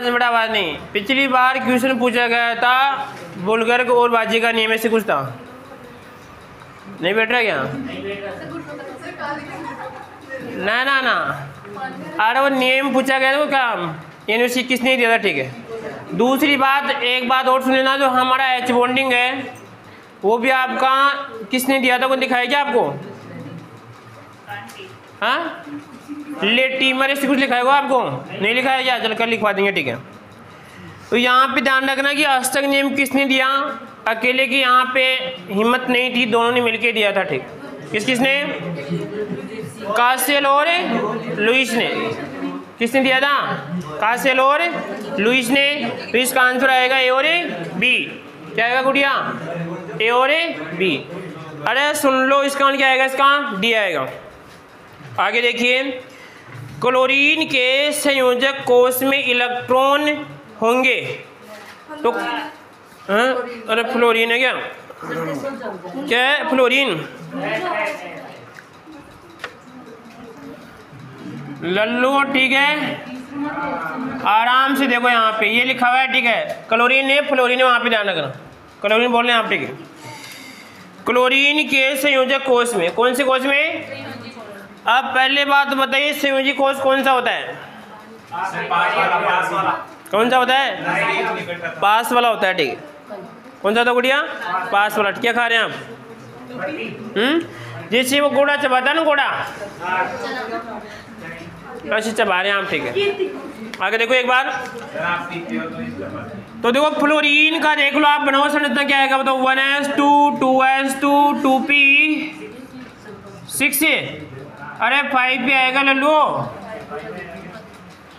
बड़ा आवाज नहीं। पिछली बार क्वेश्चन पूछा गया था बुलगर्ग और बाजी का नियम से कुछ था, नहीं बैठ रहा क्या? ना ना ना, अरे वो नियम पूछा गया था वो क्या यूनिवर्सिटी किसने दिया था, ठीक है। दूसरी बात, एक बात और सुन लेना, जो हमारा एच बॉन्डिंग है वो भी आपका किसने दिया था, कौन दिखाया क्या आपको? हाँ, लेटीमर ऐसे कुछ लिखाएगा आपको, नहीं लिखाया क्या? चल कर लिखवा देंगे, ठीक है। तो यहाँ पे ध्यान रखना कि अष्टक नियम किसने दिया, अकेले की यहाँ पे हिम्मत नहीं थी, दोनों ने मिलके दिया था, ठीक। किसने? कासेल और लुइस ने। किसने दिया था? कासेल और लुइस ने। तो इसका आंसर आएगा ए और बी। क्या आएगा गुड़िया? ए और बी। अरे सुन लो, इसका क्या आएगा? इसका डी आएगा। आगे देखिए, क्लोरीन के संयोजक कोष में इलेक्ट्रॉन होंगे तो अरे फ्लोरीन है क्या? क्या है फ्लोरीन? लल्लू, ठीक है, आराम से देखो, यहाँ पे ये लिखा हुआ है, ठीक है। क्लोरीन है, फ्लोरीन है, वहाँ पे ध्यान रखना। क्लोरीन बोल रहे हैं आप, ठीक है। क्लोरीन के संयोजक कोष में, कौन से कोष में? अब पहले बात बताइए, संयोजी कोष कौन सा होता है? कौन सा होता है? पास वाला होता है, ठीक है। कौन सा होता है गुड़िया? पास वाला। क्या खा रहे हैं आप? जैसे वो घोड़ा चबाता है ना, घोड़ा ऐसे चबा रहे हैं आप, ठीक है। आगे देखो एक बार, तो देखो फ्लोरीन का देख लो आप, बनाओ संरचना क्या आएगा बताओ? 1s2 2s2 2p 6। अरे 5 पे आएगा लल्लू।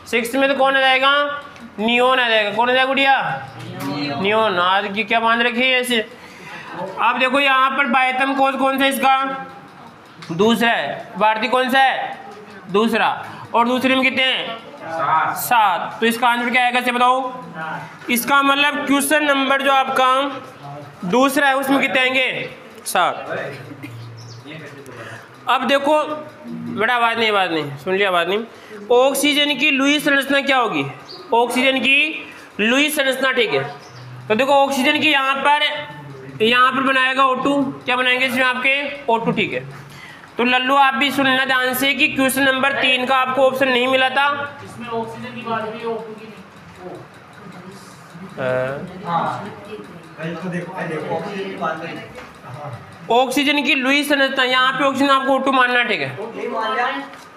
6 में तो कौन आ जाएगा? नियोन आ जाएगा। कौन आ जाएगा गुड़िया? नियोन। आज की क्या मान रखी है ऐसे? अब देखो यहाँ पर बाह्यतम कोष कौन सा है इसका? दूसरा है। भारतीय कौन सा है? दूसरा। और दूसरे में कितने हैं? 7। तो इसका आंसर क्या आएगा से बताओ? इसका मतलब क्वेश्चन नंबर जो आपका दूसरा है उसमें कितने आएंगे? 7। अब देखो बड़ा, आवाज नहीं सुन लिया, आवाज नहीं। ऑक्सीजन की लुईस संरचना क्या होगी? ऑक्सीजन की लुईस संरचना, ठीक है। तो देखो ऑक्सीजन की यहाँ पर बनाएगा O2। क्या बनाएंगे इसमें आपके? O2, ठीक है। तो लल्लू आप भी सुनना ध्यान से कि क्वेश्चन नंबर 3 का आपको ऑप्शन नहीं मिला था, इसमें ऑक्सीजन की बात हुई, O2 की नहीं। ऑक्सीजन की लुईस संरचना, यहाँ पे ऑक्सीजन आपको O2 मानना, ठीक है।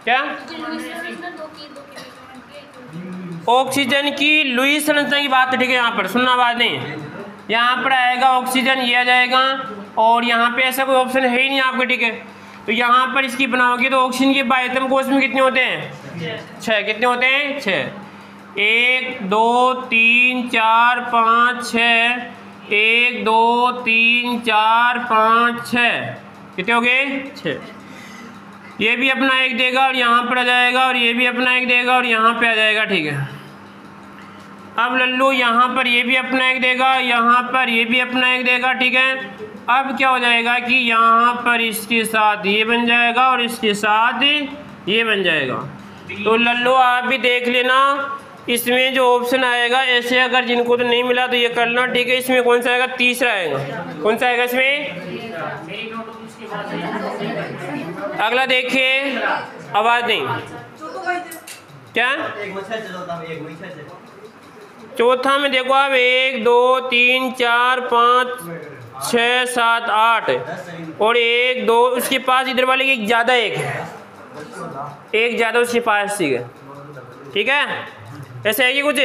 क्या? ऑक्सीजन की लुईस संरचना की बात है, ठीक है। यहाँ पर सुनना बात नहीं, यहाँ पर आएगा ऑक्सीजन, ये आ जाएगा, और यहाँ पे ऐसा कोई ऑप्शन है ही नहीं आपके, ठीक है। तो यहाँ पर इसकी बनाओगे तो ऑक्सीजन के बाह्यतम कोष में कितने होते हैं? 6। कितने होते हैं? 6। 1 2 3 4 5 6। 1 2 3 4 5 6। कितने हो गए? 6। ये भी अपना एक देगा और यहाँ पर आ जाएगा, और ये भी अपना एक देगा और यहाँ पे आ जाएगा, ठीक है। अब लल्लू यहाँ पर ये भी अपना एक देगा, यहाँ पर ये भी अपना एक देगा, ठीक है। अब क्या हो जाएगा कि यहाँ पर इसके साथ ये बन जाएगा और इसके साथ ये बन जाएगा। तो लल्लू आप भी देख लेना, इसमें जो ऑप्शन आएगा ऐसे, अगर जिनको तो नहीं मिला तो ये करना, ठीक है। इसमें कौन सा आएगा? तीसरा आएगा। कौन सा आएगा इसमें? अगला देखिए, आवाज नहीं। क्या? चौथा में देखो आप, 1 2 3 4 5 6 7 8 और 1 2, उसके पास इधर वाले की ज़्यादा एक ज़्यादा उसके पास, ठीक है। ऐसे है कि कुछ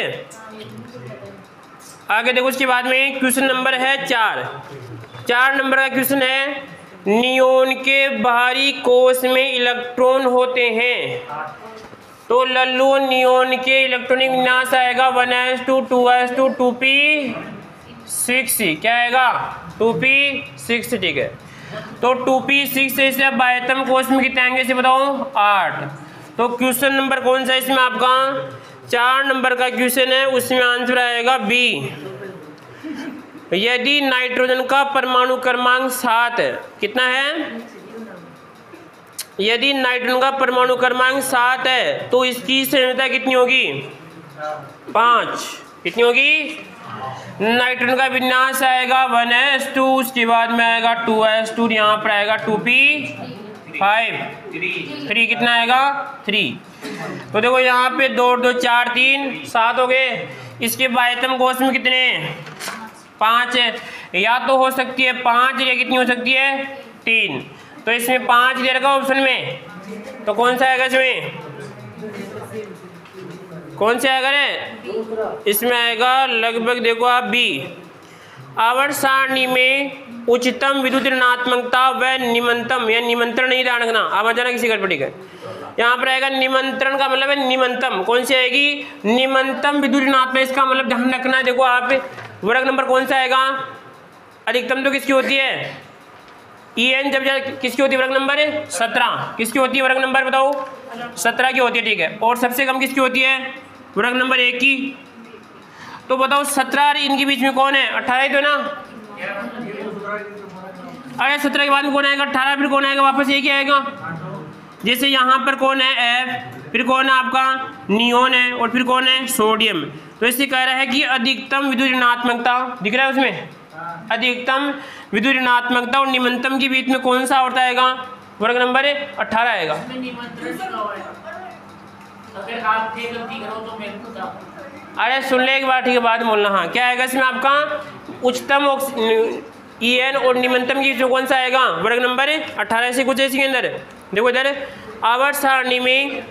आगे देखो। उसके बाद में क्वेश्चन नंबर है 4 नंबर का क्वेश्चन है, नियोन के बाहरी कोष में इलेक्ट्रॉन होते हैं। तो लल्लू नियोन के इलेक्ट्रॉनिक विन्यास आएगा 1s2 2s2 2p6। क्या आएगा? 2p6, ठीक है। तो 2p6 से बाह्यतम कोष में कितने आएंगे इसे बताओ? 8। तो क्वेश्चन नंबर कौन सा है इसमें आपका? 4 नंबर का क्वेश्चन है, उसमें आंसर आएगा बी। यदि नाइट्रोजन का परमाणु क्रमांक 7 है, कितना है? यदि नाइट्रोजन का परमाणु क्रमांक 7 है तो इसकी संयोजकता कितनी होगी? 5, कितनी होगी? नाइट्रोजन का विन्यास आएगा 1s2, उसके बाद में आएगा 2s2, यहाँ पर आएगा 2p5, 3 कितना आएगा? 3। तो देखो यहाँ पे 2 2 4 3 7 हो गए। इसके बाह्यतम कोश में कितने? 5 है। या तो हो सकती है 5 या कितनी हो सकती है? 3। तो इसमें 5 दे रखा ऑप्शन में, तो कौन सा आएगा इसमें? कौन से आएगा रे? इसमें आएगा लगभग, देखो आप बी। आवर्त सारणी में उच्चतम विद्युत ऋणात्मकता व निम्नतम, या निमंत्रण नहीं ध्यान रखना, आप जाना किसी गड़बड़ी का। यहाँ पर आएगा निमंत्रण का मतलब है निम्नतम। कौन सी आएगी? निम्नतम विद्युत ऋणात्मक। इसका मतलब ध्यान रखना है। देखो आप वर्ग नंबर कौन सा आएगा? अधिकतम तो किसकी होती है? EN जब किसकी होती है? वर्ग नंबर 17। किसकी होती है वर्ग नंबर? बताओ। 17 की होती है, ठीक है। और सबसे कम किसकी होती है? वर्ग नंबर 1 की। तो बताओ 17 और इनके बीच में कौन है? 18 ही तो ना। अरे 17 के बाद में कौन आएगा? 18। फिर कौन आएगा? वापस एक ही आएगा। जैसे यहाँ पर कौन है? F, फिर कौन है आपका? नियोन है, और फिर कौन है? सोडियम। तो इससे कह रहा है कि अधिकतम विद्युत ऋणात्मकता दिख रहा है उसमें, अधिकतम विद्युत ऋणात्मकता और निम्नतम के बीच में कौन सा आवर्त आएगा? वर्ग नंबर 18 आएगा। अगर आप गलती करो तो मैं बता। अरे सुन ले एक बार, ठीक है, बाद में बोलना। हाँ, क्या आएगा इसमें आपका? उच्चतम EN और निम्नतम की जो कौन सा आएगा? वर्ग नंबर 18 से कुछ है इसके अंदर। देखो इधर आवर्त सारणी में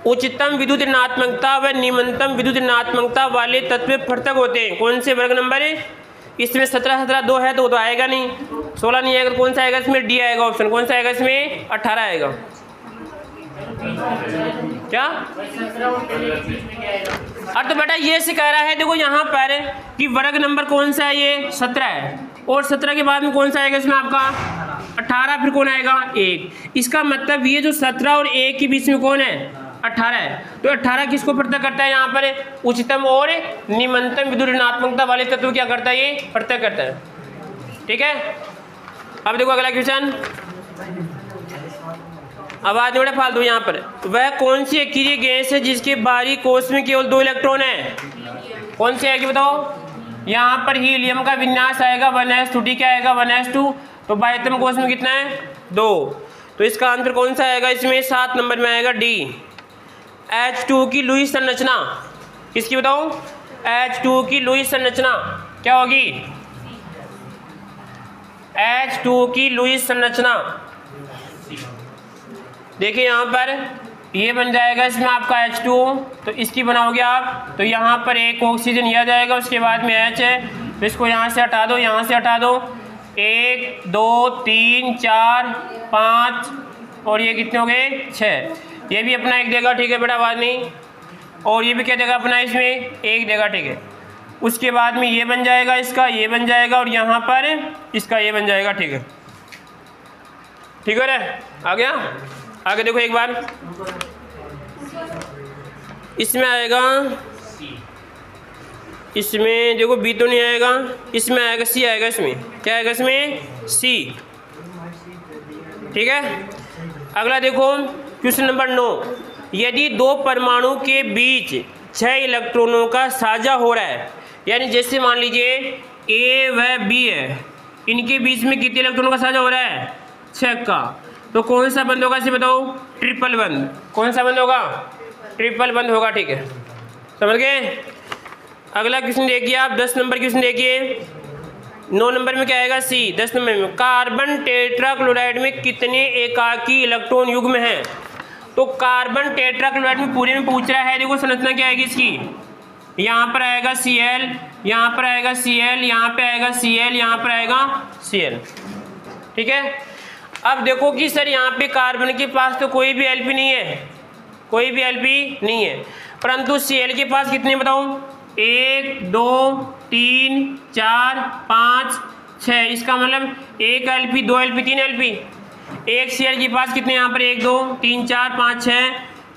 उच्चतम विद्युत ऋणात्मकता व निम्नतम विद्युत ऋणात्मकता वाले तत्व पृथक होते हैं। कौन से? वर्ग नंबर इसमें 17 17 2 है तो आएगा नहीं, 16 नहीं आएगा। कौन सा आएगा इसमें? डी आएगा ऑप्शन। कौन सा आएगा इसमें? 18 आएगा। क्या? अरे तो बेटा ये से कह रहा है, देखो यहाँ पर कि वर्ग नंबर कौन सा है? ये 17 है, और 17 के बाद में कौन सा आएगा इसमें आपका? 18। फिर कौन आएगा? 1। इसका मतलब ये जो 17 और 1 के बीच में कौन है? 18 है। तो 18 किसको पृथक करता है? यहाँ पर उच्चतम और निम्नतम विद्युत ऋणात्मकता वाले तत्व क्या करता है? ये पृथक करता है, ठीक है। अब देखो अगला क्वेश्चन। अब आज बड़े फालतू यहाँ पर, वह कौन सी अक्रिय गैस है जिसके बाहरी कोश में केवल 2 इलेक्ट्रॉन है? कौन सी आएगी बताओ? यहाँ पर हीलियम का विन्यास आएगा 1s2, ठीक है, आएगा 1s2। तो बाह्यतम कोश में कितना है? 2। तो इसका आंसर कौन सा आएगा इसमें? 7 नंबर में आएगा डी। H2 की लुईस संरचना किसकी बताओ? H2 की लुईस संरचना क्या होगी? H2 की लुईस संरचना देखिए यहाँ पर ये बन जाएगा इसमें आपका H2, तो इसकी बनाओगे आप, तो यहाँ पर एक ऑक्सीजन यह जाएगा, उसके बाद में H है, तो इसको यहाँ से हटा दो, यहाँ से हटा दो। 1 2 3 4 5 और ये कितने हो गए? 6। ये भी अपना 1 देगा, ठीक है बेटा, बाद नहीं। और ये भी क्या देगा अपना? इसमें 1 देगा, ठीक है। उसके बाद में ये बन जाएगा, इसका ये बन जाएगा, और यहाँ पर इसका ये बन जाएगा, ठीक है, ठीक है रे। आ गया? आगे देखो एक बार, इसमें आएगा, इसमें देखो बी तो नहीं आएगा, इसमें आएगा सी आएगा। इसमें क्या आएगा? इसमें सी, ठीक है। अगला देखो क्वेश्चन नंबर 9। यदि 2 परमाणु के बीच 6 इलेक्ट्रॉनों का साझा हो रहा है, यानी जैसे मान लीजिए ए व बी है, इनके बीच में कितने इलेक्ट्रॉनों का साझा हो रहा है? 6 का। तो कौन सा बंद होगा इसे बताओ? ट्रिपल बंद। कौन सा बंद होगा? ट्रिपल बंद होगा, ठीक है, समझ गए। अगला क्वेश्चन देखिए आप, 10 नंबर क्वेश्चन देखिए। 9 नंबर में क्या आएगा? सी। 10 नंबर में कार्बन टेट्राक्लोराइड में कितने एकाकी इलेक्ट्रॉन युग्म हैं? तो कार्बन टेट्राक्लोराइड में पूरे में पूछ रहा है। देखो संरचना क्या आएगी इसकी? यहाँ पर आएगा Cl, यहाँ पर आएगा Cl, यहाँ पे आएगा Cl, यहाँ पर आएगा Cl, ठीक है। अब देखो कि सर यहाँ पे कार्बन के पास तो कोई भी एलपी नहीं है, कोई भी एलपी नहीं है, परंतु Cl के पास कितने बताओ? 1 2 3 4 5 6। इसका मतलब 1 एलपी 2 एलपी 3 एलपी। एक Cl के पास कितने यहाँ पर? 1 2 3 4 5 6,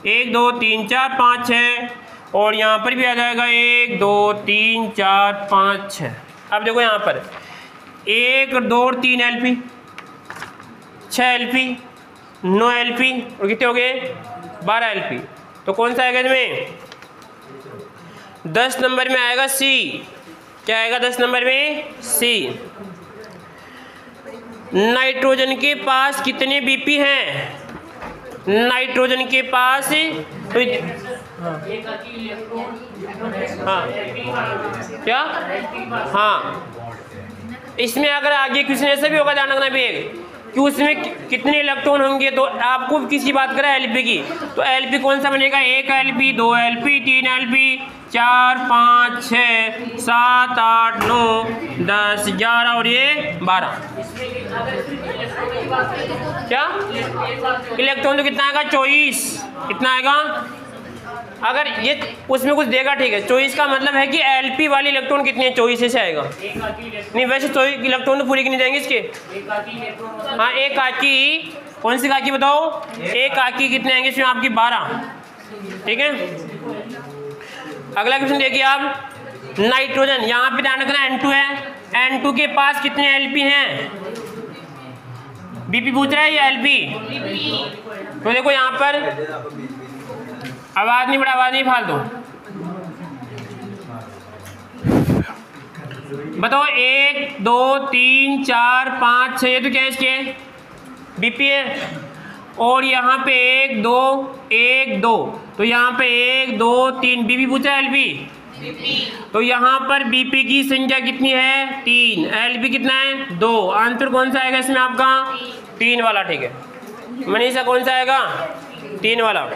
1 2 3 4 5 6, और यहाँ पर भी आ जाएगा 1 2 3 4 5 6। अब देखो यहाँ पर 1 2 3 एलपी, 6 एलपी, 9 एलपी, और कितने हो गए? 12 एलपी। तो कौन सा आएगा इसमें? 10 नंबर में आएगा सी। क्या आएगा 10 नंबर में? सी। नाइट्रोजन के पास कितने बीपी हैं? नाइट्रोजन के पास तो हाँ क्या हाँ, इसमें अगर आगे क्वेश्चन ऐसा भी होगा ध्यान रखना भी कि उसमें कितने इलेक्ट्रॉन होंगे, तो आपको किसी बात करें एलपी की, तो एलपी कौन सा बनेगा? 1 एलपी, 2 एलपी, 3 एलपी, 4 5 6 7 8 9 10 11 और ये 12। क्या इलेक्ट्रॉन तो कितना आएगा? 24। कितना आएगा? अगर ये उसमें कुछ देगा ठीक है, 24 का मतलब है कि एलपी वाली इलेक्ट्रॉन कितने हैं? 24 से आएगा। नहीं वैसे 24 इलेक्ट्रॉन तो पूरी नहीं जाएंगे इसके। हाँ एक आकी, कौन सी आकी बताओ? एक आकी कितने आएंगे इसमें आपकी? 12। ठीक है, अगला क्वेश्चन देखिए आप। नाइट्रोजन, यहाँ पे ध्यान रखना N2 है। N2 के पास कितने एलपी हैं? बीपी पूछ रहा है या एलपी? तो देखो यहाँ पर आवाज नहीं बढ़ा, आवाज नहीं फालतू बताओ। 1 2 3 4 5 6, ये तो क्या है इसके? बीपी है। और यहाँ पे 1 2 1 2, तो यहाँ पे 1 2 3 बीपी पूछा है एलपी। तो यहाँ पर बीपी की संख्या कितनी है? 3। एलपी कितना है? 2। आंसर कौन सा आएगा इसमें आपका? 3 वाला। ठीक है मनीषा, कौन सा आएगा? 3 वाला।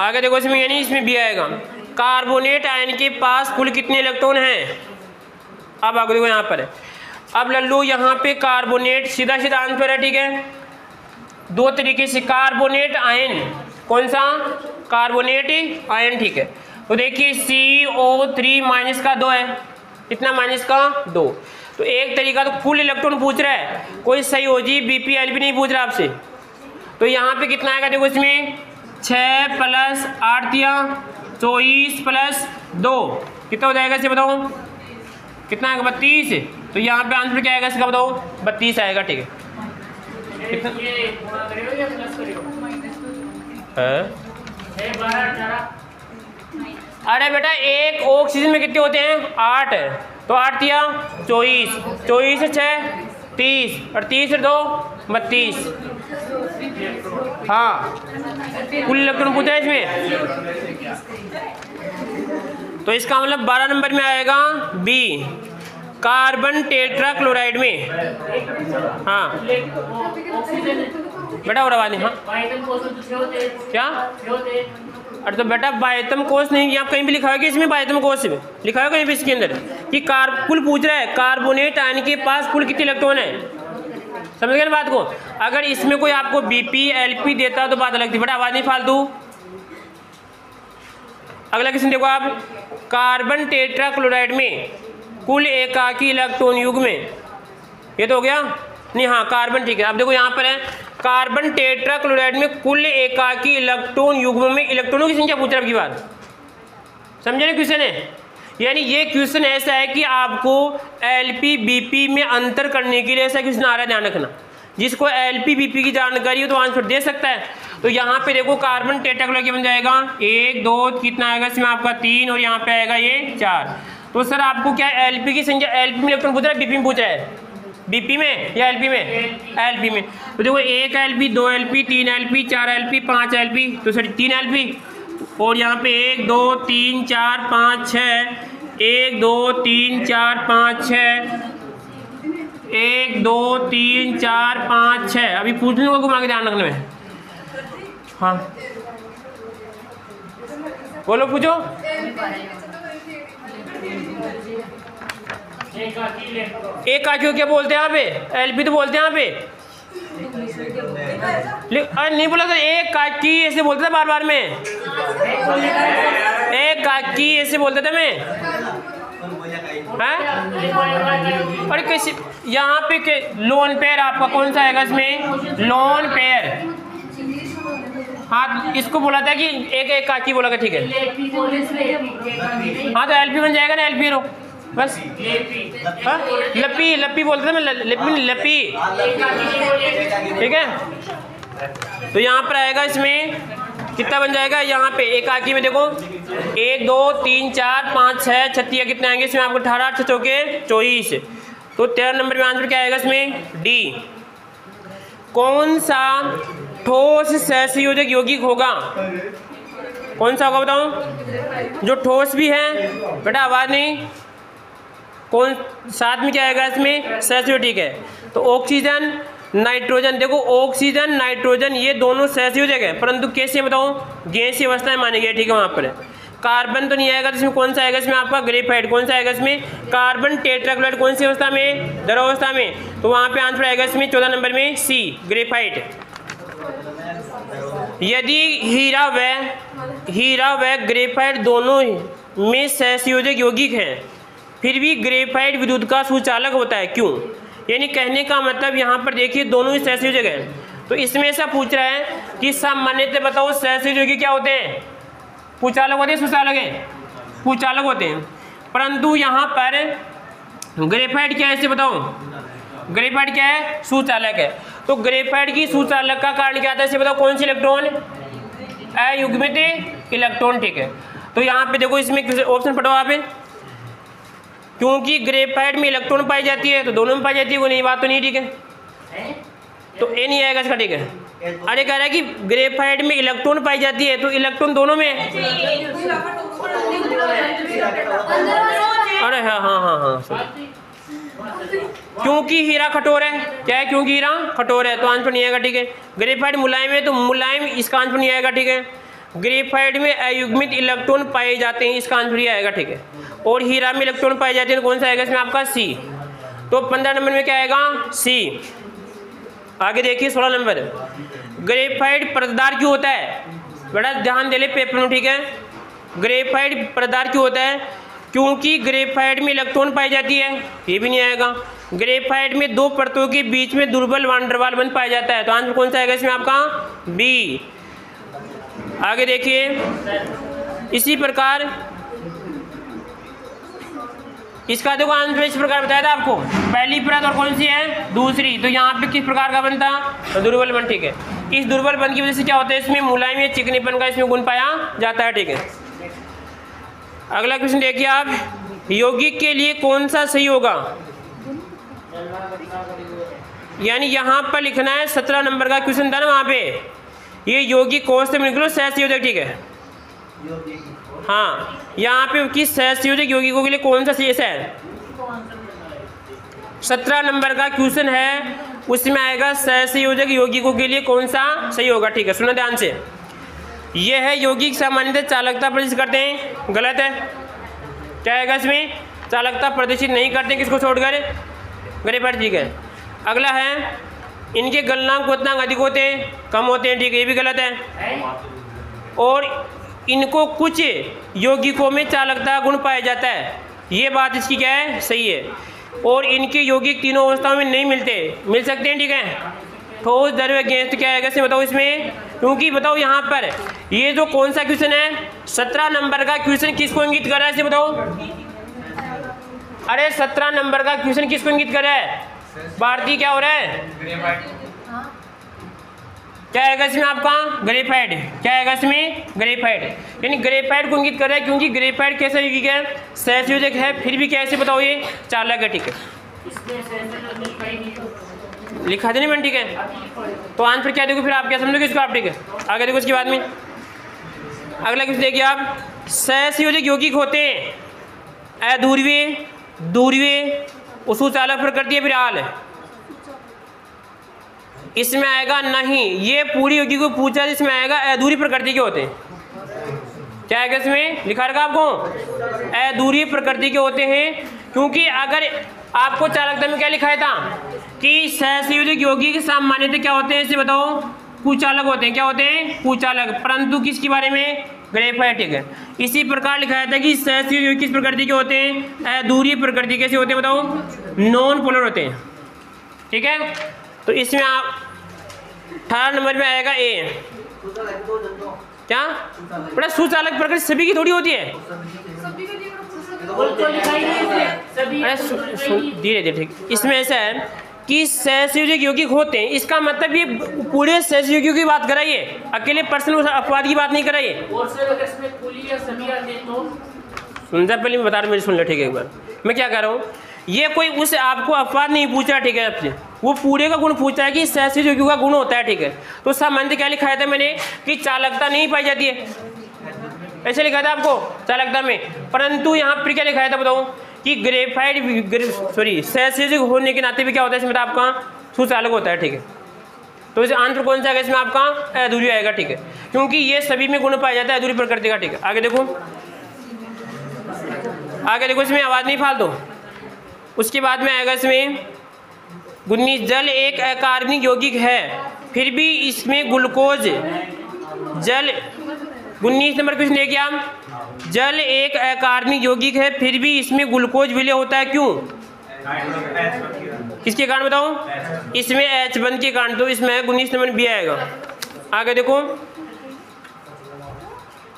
आगे देखो इसमें, यानी इसमें भी आएगा। कार्बोनेट आयन के पास कुल कितने इलेक्ट्रॉन हैं? अब आगे देखो यहाँ पर है। अब लल्लू यहाँ पे कार्बोनेट, सीधा सीधा आंसर है। ठीक है, 2 तरीके से कार्बोनेट आयन, कौन सा? Carbonate ion. ठीक है, तो देखिए CO3 माइनस का 2 है। कितना माइनस का? 2। तो एक तरीका तो कुल इलेक्ट्रॉन पूछ रहा है, कोई संयोजी बीपी एलपी नहीं पूछ रहा आपसे। तो यहाँ पे कितना आएगा देखो इसमें? 6 + 8 दिया 24 + 2 कितना हो जाएगा इसे बताओ? कितना आएगा? 32। तो यहाँ पे आंसर क्या आएगा इसका बताओ? 32 आएगा। ठीक है, अरे बेटा एक ऑक्सीजन में कितने होते हैं? 8 है, तो 8 दिया 24, 24 से 6 30 और 30 से 2 32। हाँ कुल इलेक्ट्रॉन पूछा है इसमें। तो इसका मतलब 12 नंबर में आएगा बी, कार्बन टेट्रा क्लोराइड में। हाँ बेटा और आवाज नहीं। हाँ क्या? अरे तो बेटा बाह्यतम कोष नहीं, आप कहीं भी लिखा है कि इसमें बाह्यतम कोष में लिखा है कहीं भी इसके अंदर कि कुल पूछ रहा है कार्बोनेट आयन के पास कुल कितने इलेक्ट्रॉन है। समझ गए ना बात को? अगर इसमें कोई आपको बीपी एलपी देता तो बात अलग थी। बेटा आवाज नहीं फालतू। अगला क्वेश्चन देखो आप। कार्बन टेट्रा क्लोराइड में कुल एकाकी इलेक्ट्रॉन युग्म में, ये तो हो गया नहीं। हाँ कार्बन, ठीक है। अब देखो यहाँ पर है कार्बन टेट्रा क्लोराइड में कुल एकाकी इलेक्ट्रॉन युग्म में इलेक्ट्रॉनों की संख्या पूछ रहा है आपकी बात। समझे ना क्वेश्चन है? यानी ये क्वेश्चन ऐसा है कि आपको एलपी बीपी में अंतर करने के लिए ऐसा क्वेश्चन आ रहा है, ध्यान रखना। जिसको एलपी बीपी की जानकारी हो तो आंसर दे सकता है। तो यहाँ पे देखो कार्बन टेट्रा क्लोराइड बन जाएगा 1 2 कितना आएगा इसमें आपका 3 और यहाँ पे आएगा ये 4। तो सर आपको क्या एलपी की संख्या, एलपी में इलेक्ट्रॉन पूछ रहा है बीपी में पूछ रहा है? बीपी में या एलपी में? एलपी में। तो देखो 1 LP 2 LP 3 LP 4 LP 5 LP, तो सर 3 एलपी। और यहाँ पे 1 2 3 4 5 6 1 2 3 4 5 6 1 2 3 4 5 6। अभी पूछने को घुमा के ध्यान रखने में। हाँ बोलो पूछो। एक आकी क्या बोलते हैं यहाँ पे? एलपी तो बोलते हैं यहाँ पे। अरे नहीं बोला तो एक काकी ऐसे बोलता था बार बार में। एक काकी ऐसे बोलता था मैं। अरे कैसे यहाँ पे लोन पेयर आपका कौन सा आएगा इसमें? Lone pair. हाँ इसको बोला था कि एक काकी बोला था, ठीक है। हाँ तो एलपी बन जाएगा ना, एलपी रो बस। हाँ लपी लपी बोलते थे मैं, लपी ठीक है। तो यहाँ पर आएगा इसमें कितना बन जाएगा यहाँ पे एक आकी में देखो 1 2 3 4 5 6 36 कितने आएंगे इसमें आपको 18 8 चौके 24। तो 13 नंबर में आंसर क्या आएगा इसमें डी। कौन सा ठोस सहसंयोजक यौगिक होगा? कौन सा होगा बताओ? जो ठोस भी है बेटा, आवाज नहीं। कौन साथ में क्या आएगा इसमें? सहसंयोजक, ठीक है। तो ऑक्सीजन नाइट्रोजन, देखो ऑक्सीजन नाइट्रोजन ये दोनों सहसंयोजक है, परंतु कैसे बताओ? गैसीय अवस्था में माने गए, ठीक है। वहां पर कार्बन तो नहीं आएगा, तो इसमें कौन सा आएगा इसमें आपका? ग्रेफाइट। कौन सा आएगा इसमें? Carbon tetrachloride. कौन सी अवस्था में? द्रवावस्था में। तो वहां पे आंसर आएगा इसमें 14 नंबर में सी, ग्रेफाइट। यदि हीरा व ग्रेफाइट दोनों में सहसंयोजक यौगिक हैं, फिर भी ग्रेफाइट विद्युत का सुचालक होता है, क्यों? यानी कहने का मतलब यहाँ पर देखिए दोनों ही सहसंयोजक हैं। तो इसमें ऐसा पूछ रहा है कि सामान्यतः बताओ सहसंयोजक यौगिक क्या होते हैं? कुचालक होते हैं, सुचालक है? कुचालक होते हैं। परंतु यहाँ पर ग्रेफाइट क्या है इसे बताओ? ग्रेफाइट क्या है? सुचालक है। तो ग्रेफाइट की सुचालक का कारण क्या आता है इसे बताओ? कौन सी इलेक्ट्रॉन? अयुग्मित इलेक्ट्रॉन, ठीक है। तो यहाँ पे देखो इसमें ऑप्शन पढ़ो आप, क्योंकि ग्रेफाइट में इलेक्ट्रॉन पाई जाती है तो दोनों में पाई जाती है, वो नहीं बात तो नहीं, ठीक है। तो ए नहीं आएगा इसका, ठीक है। अरे कह रहा है कि ग्रेफाइट में इलेक्ट्रॉन पाई जाती है तो इलेक्ट्रॉन दोनों में। अरे हाँ हाँ हाँ हाँ, क्योंकि हीरा कठोर है। क्या है? क्योंकि हीरा कठोर है, तो आंसर नहीं आएगा, ठीक है। ग्रेफाइट मुलायम है तो मुलायम, इसका आंसर नहीं आएगा, ठीक है। ग्रेफाइट में अयुग्मित इलेक्ट्रॉन पाए जाते हैं, इसका आंसर ही आएगा, ठीक है। और हीरा में इलेक्ट्रॉन पाए जाते हैं तो कौन सा आएगा इसमें आपका? सी। तो 15 नंबर में क्या आएगा? सी। आगे देखिए 16 नंबर, ग्रेफाइट परतदार क्यों होता है? बड़ा ध्यान दे ले पेपर में, ठीक है। ग्रेफाइट परतदार क्यों होता है? क्योंकि ग्रेफाइट में इलेक्ट्रॉन पाई जाती है, ये भी नहीं आएगा। ग्रेफाइट में दो परतों के बीच में दुर्बल वांडरवाल बंध पाया जाता है, तो आंसर कौन सा आएगा इसमें आपका? बी। आगे देखिए इसी प्रकार इसका देखो आंसर इस प्रकार बताया था आपको, पहली परत और कौन सी है? दूसरी। तो यहाँ पे किस प्रकार का बनता? दुर्बल बंध, ठीक है। इस दुर्बल बंध की वजह से क्या होता है? इसमें मुलायम या चिकनीपन का इसमें गुण पाया जाता है, ठीक है। अगला क्वेश्चन देखिए आप, यौगिक के लिए कौन सा सही होगा? यानी यहाँ पर लिखना है 17 नंबर का क्वेश्चन था ना, वहाँ पे ये यौगिक कोष से निकलो सहसंयोजक, ठीक है। हाँ, यहाँ पे किस सहसंयोजक यौगिकों के लिए कौन सा सही है? 17 नंबर का क्वेश्चन है, उसमें आएगा सहसंयोजक यौगिकों के लिए कौन सा सही होगा, ठीक है। सुनो ध्यान से, यह है यौगिक सामान्यतः चालकता प्रदर्शित करते हैं, गलत है। क्या आएगा इसमें? चालकता प्रदर्शित नहीं करते, किसको छोड़कर? ग्रेफाइट, ठीक है। अगला है इनके गलनांक क्वथनांक अधिक होते हैं, कम होते हैं, ठीक है, ये भी गलत है। और इनको कुछ यौगिकों में चालकता गुण पाया जाता है, ये बात इसकी क्या है? सही है। और इनके यौगिक तीनों अवस्थाओं में नहीं मिलते, मिल सकते हैं, ठीक है। ठोस, द्रव्य, गैस, तो क्या आएगा इसमें बताओ इसमें? क्योंकि बताओ यहाँ पर ये जो कौन सा क्वेश्चन है 17 नंबर का क्वेश्चन किसको इंगित कर रहा है इसे बताओ? अरे 17 नंबर का क्वेश्चन किसको इंगित कर रहा है? भारतीय क्या हो रहा है? क्या आएगा इसमें आपका? ग्रेफाइट। क्या आएगा इसमें? ग्रेफाइट। यानी ग्रेफाइट को इंगित कर रहा है, क्योंकि ग्रेफाइट कैसा यौगिक है? सहसंयोजक है, फिर भी कैसे बताओ ये चालक है, ठीक है। लिखा था नहीं मैंने, ठीक है। तो आंसर क्या देखो फिर आप क्या समझोगे इसको आप, ठीक है। आगे देखो इसके बाद में अगला कुछ देखिए आप, सहसंयोजक यौगिक होते हैं अध्रुवीय, ध्रुवीय, सुचालक प्रकृति फिर हाल है, इसमें आएगा नहीं। ये पूरी यौगिक को पूछा, इसमें आएगा अधूरी प्रकृति के होते हैं। क्या आएगा इसमें? लिखा रखा आपको, अधूरी प्रकृति के होते हैं। क्योंकि अगर आपको चालकता में क्या लिखाया था कि सहसंयोजक यौगिक सामान्यतः क्या होते हैं इसे बताओ? कुचालक होते हैं। क्या होते हैं? कुचालक। परंतु किसके बारे में? ग्रेफाइट, ठीक है। इसी प्रकार लिखाया था कि सहसंयोजक यौगिक किस प्रकृति के होते हैं? अधूरी प्रकृति कैसे होते हैं बताओ? नॉन पोलर होते हैं, ठीक है। तो इसमें आप 18 नंबर में आएगा ए। क्या बड़ा सुचालक प्रकृति सभी की थोड़ी होती है? अरे धीरे धीरे, ठीक। इसमें ऐसा है कि सहसंयोजक यौगिक होते हैं, इसका मतलब ये पूरे सहसंयोजक की बात कराइए, अकेले पर्सन अपवाद की बात नहीं कराइए। और सर अगर इसमें कुली या सभी आते हैं तो सुन जा, पहले मैं बता रहा हूँ, मेरी सुन लो ठीक है। एक बार मैं क्या कह रहा हूँ, ये कोई उस आपको अपवाद नहीं पूछा, ठीक है, आपसे वो पूरे का गुण पूछा है कि सहसंयोजक का गुण होता है, ठीक है। तो सामान्य क्या लिखाया था मैंने कि चालकता नहीं पाई जाती है, ऐसे लिखा था आपको चालकता में, परंतु यहाँ पर क्या लिखाया था बताऊँ कि ग्रेफाइट सहसंयोजक होने के नाते भी क्या होता है इसमें आपका सुचालक होता है, ठीक है। तो इस आंसर कौन सा आएगा इसमें आपका अधूरी आएगा, ठीक है, क्योंकि ये सभी में गुण पाया जाता है अधूरी प्रकृति का, ठीक है। आगे देखो, आगे देखो, इसमें आवाज़ नहीं फाल दो। उसके बाद में आएगा इसमें 19 जल एक अकार्बनिक यौगिक है फिर भी इसमें ग्लूकोज जल 19 नंबर क्वेश्चन है क्या, जल एक अकार्बनिक यौगिक है फिर भी इसमें ग्लूकोज विलय होता है, क्यों, किसके कारण बताओ, इसमें H बंध के कारण, तो इसमें 19 नंबर भी आएगा। आगे देखो,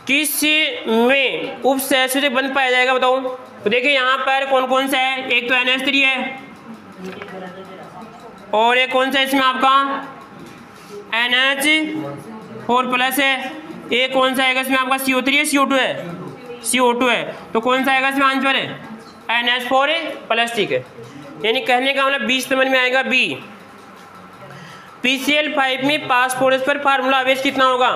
किस में उप सहसंयोजक बंध पाया जाएगा बताओ। तो देखिए यहाँ पर कौन कौन सा है, एक तो NH3 है और एक कौन सा इसमें आपका NH4+ है, एक कौन सा आएगा इसमें आपका CO3 है, CO2 है, CO2 है, तो कौन सा आएगा इसमें आंसर है NH4+, ठीक है। यानी कहने का मतलब 20 नंबर में आएगा B। PCl5 में फास्फोरस पर फार्मूला आवेश कितना होगा,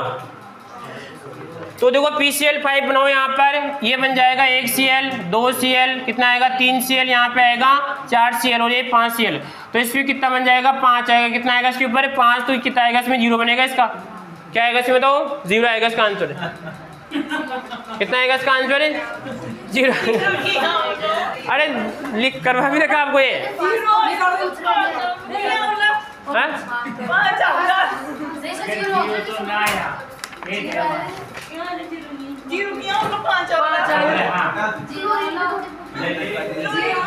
तो देखो PCl5 बनाओ, यहाँ पर ये बन जाएगा 1Cl 2Cl, कितना आएगा 3Cl, यहाँ पे आएगा 4Cl और ये 5Cl, तो इसमें कितना बन जाएगा 5 आएगा, कितना आएगा इसके ऊपर 5, तो कितना आएगा इसमें 0 बनेगा, इसका क्या आएगा इसमें बताओ 0 आएगा इसका आंसर, कितना आएगा इसका आंसर है 0। अरे लिख करवा भी रखा आपको ये,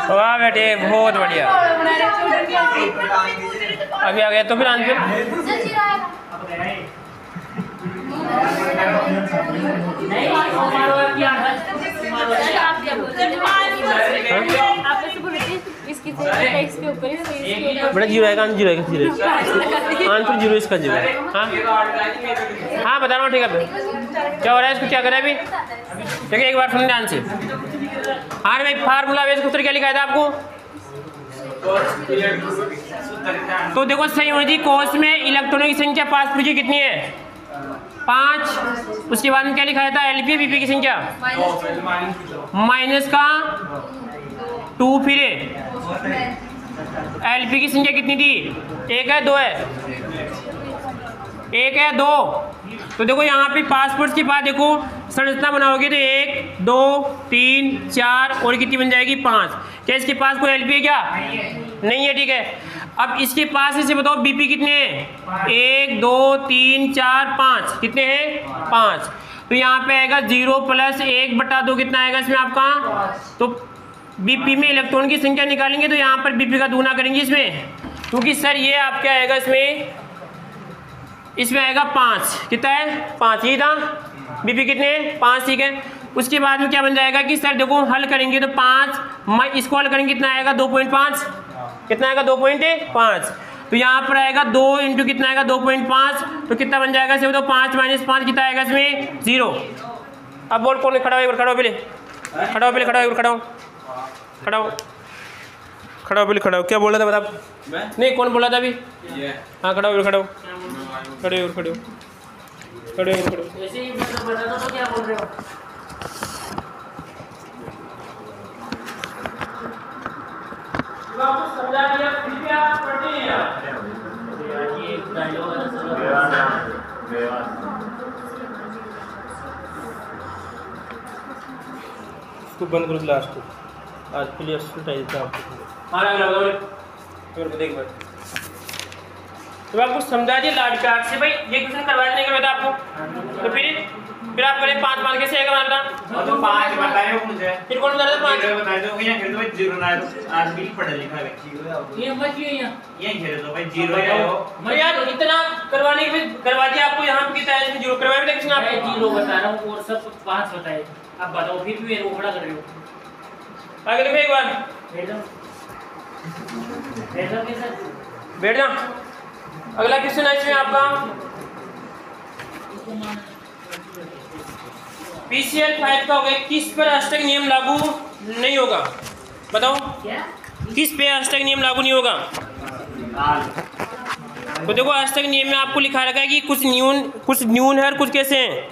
वाह बेटे बहुत बढ़िया, अभी आ गया तो फिर आंसर। बड़ा 0 आएगा, आंसर 0 आएगा, आंसर 0 इसका 0। हाँ बता रहा हूँ, ठीक है। क्या हो रहा है इसको, क्या करें अभी, ठीक है, एक बार सुन ध्यान से। हाँ भाई, फार्मूला बेस सूत्र क्या लिखा था आपको, तो देखो संयोजी कोष में इलेक्ट्रॉनों की संख्या 5 की कितनी है 5। उसके बाद में क्या लिखा था एलपी बीपी की संख्या माइनस का 2, फिर एलपी की संख्या कितनी थी 1 है 2 है 1 है 2। तो देखो यहाँ पे पासपोर्ट के बाद देखो संरचना बनाओगे तो 1 2 3 4 और कितनी बन जाएगी 5। क्या इसके पास कोई एलपी है क्या नहीं है, ठीक है। अब इसके पास इसे बताओ बीपी कितने हैं 1 2 3 4 5 कितने हैं 5। तो यहाँ पे आएगा 0 + 1/2 कितना आएगा इसमें आपका। तो बीपी में इलेक्ट्रॉन की संख्या निकालेंगे तो यहाँ पर बीपी का दूना करेंगे इसमें, क्योंकि सर ये आपका आएगा इसमें आएगा 5 कितना है 5 ही था। बीपी कितने 5 ठीक है। उसके बाद में क्या बन जाएगा कि सर देखो हल करेंगे तो 5 इसको हल करेंगे कितना आएगा 2.5 कितना आएगा 2.5। तो यहाँ पर आएगा 2 इंटू कितना आएगा 2.5 तो कितना बन जाएगा इसे बताओ 5 - 5 कितना आएगा इसमें 0। अब बोल कौन खड़ा हो खड़ा हो पहले खड़ा हो पहले खड़ा हो खड़ा हो खड़ा हो खड़ा हो पहले खड़ा हो। क्या बोल रहा था बता नहीं कौन बोला था अभी। हाँ खड़ा हो खड़ा हो खड़े हो खड़े हो खड़े हो खड़े हो। ऐसे ही मतलब बता दो तो क्या बोल रहे हो। आपको समझा दिया कृपया पढ़ते हैं ये डायलॉग इसको बंद करो लास्ट को आज क्लियर सुनाई देता हूँ आपको। हाँ अगला बताओ देख बार तो आपको समझा दिया लाड कार्ड से भाई ये क्वेश्चन करवाया नहीं करवाया था आपको। तो फिर आप करें 5 कैसे आएगा मानता तो 5 बताए हो मुझे फिर कौन बता रहा 5 बता दो कि यहां खेल दो भाई 0 ना आज भी पढ़ा लिखा है ये मत ये यहां खेल दो भाई 0 है हो मैं यार इतना करवाने के बाद करवा दिया आपको यहाँ पे कितना है इसमें 0 करवाया भी किसने मैं आपको 0 बता रहा हूँ और सब 5 बताए। अब बताओ फिर भी ये रोकड़ा कर रहे हो। आगे देखो एक बार बैठ जाओ सर। बैठ जा। अगला क्वेश्चन है इसमें आपका PCL 5 का हो गया, किस पर अष्टक नियम लागू नहीं होगा? बताओ क्या? किस पे अष्टक नियम लागू नहीं होगा? तो देखो अष्टक नियम में आपको लिखा रखा है कि कुछ न्यून है और कुछ कैसे हैं।